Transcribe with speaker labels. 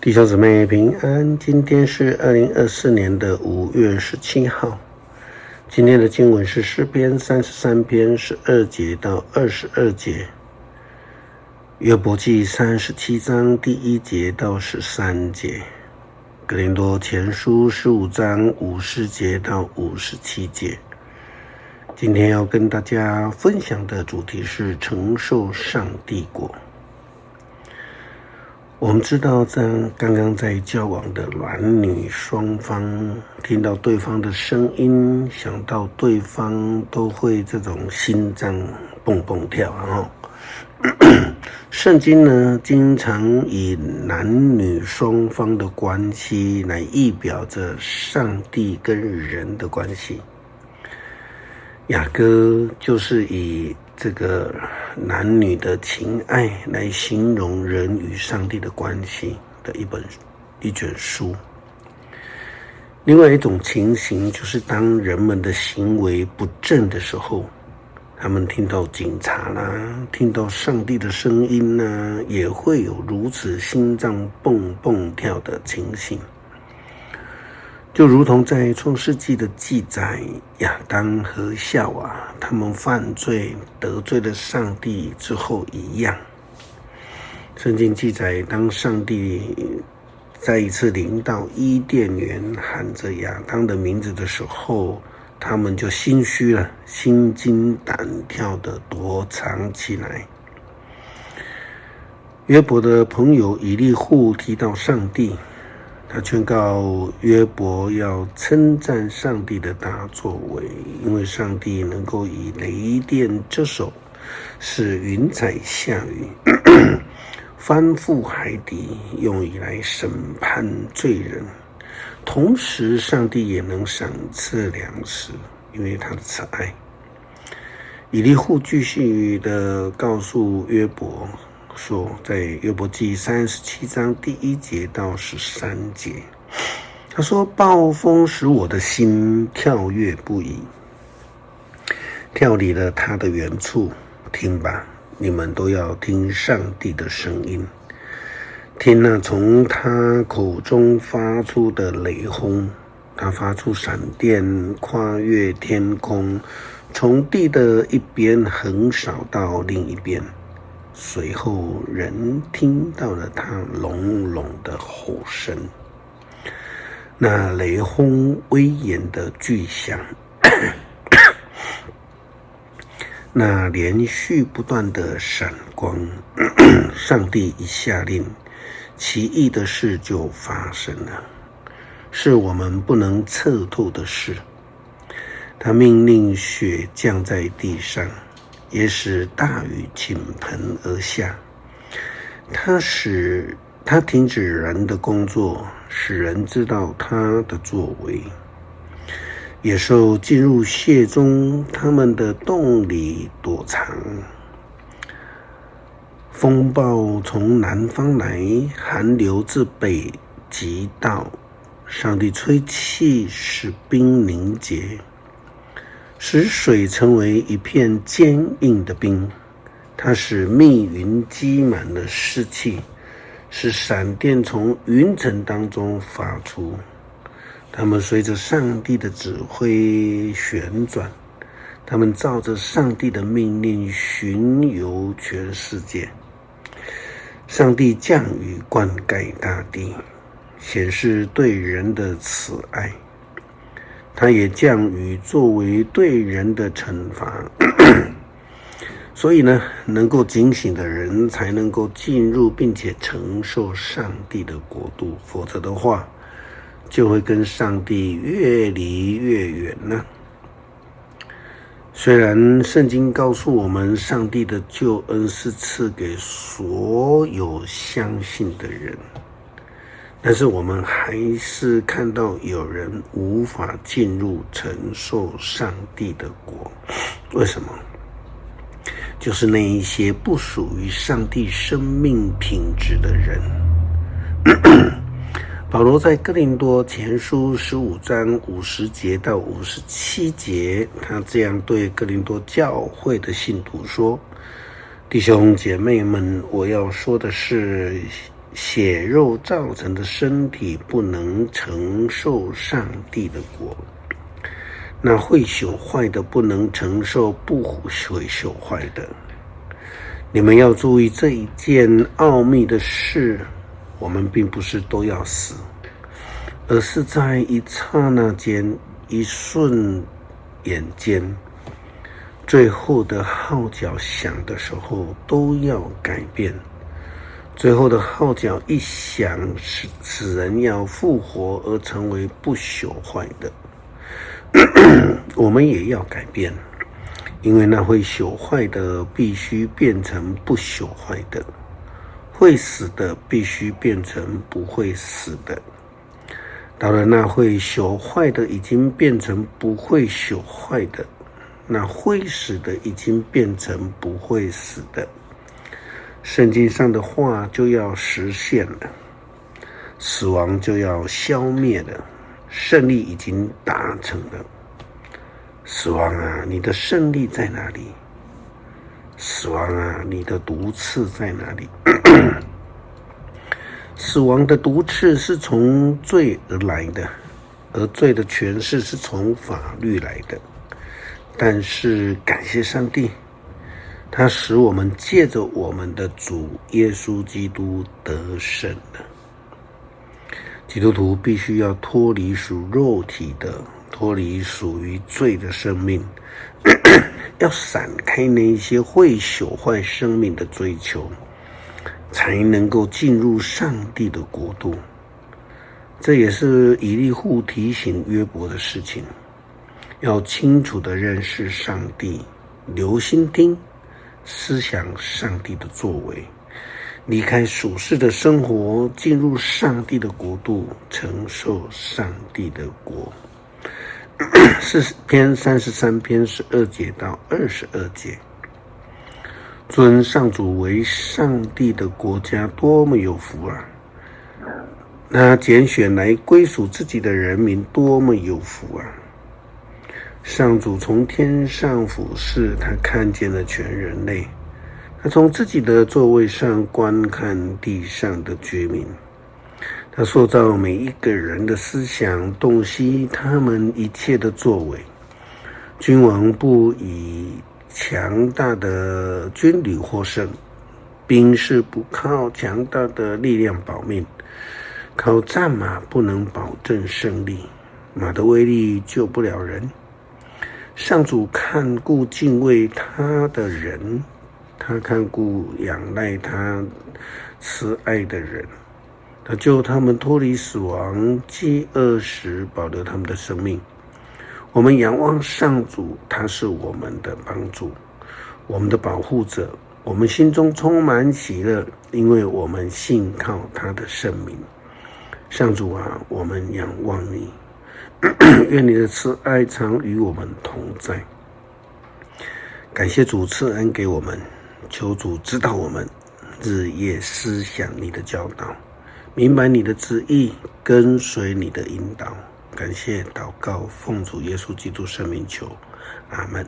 Speaker 1: 弟兄姊妹平安，今天是2024年的5月17号。今天的经文是诗篇33篇12节到22节，约伯记37章第1节到13节，哥林多前书15章50节到57节。今天要跟大家分享的主题是承受上帝国。我们知道刚刚在交往的男女双方听到对方的声音，想到对方都会这种心脏蹦蹦跳，圣经呢经常以男女双方的关系来意表着上帝跟人的关系。雅歌就是以这个男女的情爱来形容人与上帝的关系的一卷书。另外一种情形就是当人们的行为不正的时候，他们听到警察啦，听到上帝的声音啦，也会有如此心脏蹦蹦跳的情形。就如同在创世纪的记载，亚当和夏娃他们犯罪得罪了上帝之后一样。圣经记载，当上帝再一次临到伊甸园喊着亚当的名字的时候，他们就心虚了，心惊胆跳的躲藏起来。约伯的朋友以利户提到上帝，他劝告约伯要称赞上帝的大作为，因为上帝能够以雷电之手使云彩下雨，翻覆海底，用以来审判罪人。同时上帝也能赏赐粮食，因为他的慈爱。以利户继续的告诉约伯说，在约伯记37章第1节到13节，他说，暴风使我的心跳跃不已，跳离了他的原处。听吧，你们都要听上帝的声音，听那从他口中发出的雷轰，他发出闪电，跨越天空，从地的一边横扫到另一边。随后人听到了他隆隆的吼声，那雷轰威严的巨响，那连续不断的闪光，上帝一下令，奇异的事就发生了，是我们不能测透的事。他命令雪降在地上，也使大雨倾盆而下。他停止人的工作，使人知道他的作为。野兽进入穴中，他们的洞里躲藏。风暴从南方来，寒流自北极到。上帝吹气，使冰凝结，使水成为一片坚硬的冰。它使密云积满了湿气，使闪电从云层当中发出。它们随着上帝的指挥旋转，它们照着上帝的命令巡游全世界。上帝降雨灌溉大地，显示对人的慈爱。他也降雨作为对人的惩罚。所以呢，能够警醒的人才能够进入并且承受上帝的国度，否则的话就会跟上帝越离越远了。虽然圣经告诉我们上帝的救恩是赐给所有相信的人，但是我们还是看到有人无法进入承受上帝的国。为什么？就是那一些不属于上帝生命品质的人。保罗在哥林多前书15章50节到57节，他这样对哥林多教会的信徒说：弟兄姐妹们，我要说的是，血肉造成的身体不能承受上帝的国，那会朽坏的不能承受不会朽坏的。你们要注意这一件奥秘的事，我们并不是都要死，而是在一刹那间，一瞬眼间，最后的号角响的时候都要改变。最后的号角一响，使人要复活而成为不朽坏的。我们也要改变，因为那会朽坏的必须变成不朽坏的，会死的必须变成不会死的。到了那会朽坏的已经变成不会朽坏的，那会死的已经变成不会死的。圣经上的话就要实现了，死亡就要消灭了，胜利已经达成了。死亡啊，你的胜利在哪里？死亡啊，你的毒刺在哪里？死亡的毒刺是从罪而来的，而罪的权势是从法律来的。但是感谢上帝，他使我们借着我们的主耶稣基督得胜了。基督徒必须要脱离属肉体的，脱离属于罪的生命，要闪开那些会朽坏生命的追求，才能够进入上帝的国度。这也是以利户提醒约伯的事情，要清楚地认识上帝，留心听，思想上帝的作为，离开属世的生活，进入上帝的国度，承受上帝的国。诗篇33篇12节到22节，尊上主为上帝的国家多么有福啊！那拣选来归属自己的人民多么有福啊！上主从天上俯视，他看见了全人类，他从自己的座位上观看地上的居民，他塑造每一个人的思想，洞悉他们一切的作为。君王不以强大的军旅获胜，兵士不靠强大的力量保命，靠战马不能保证胜利，马的威力救不了人。上主看顾敬畏他的人，他看顾仰赖他慈爱的人，他救他们脱离死亡，饥饿时保留他们的生命。我们仰望上主，他是我们的帮助，我们的保护者，我们心中充满喜乐，因为我们信靠他的圣名。上主啊，我们仰望你，愿你的慈爱常与我们同在。感谢主赐恩给我们，求主指导我们，日夜思想你的教导，明白你的旨意，跟随你的引导。感谢祷告，奉主耶稣基督圣名求，阿们。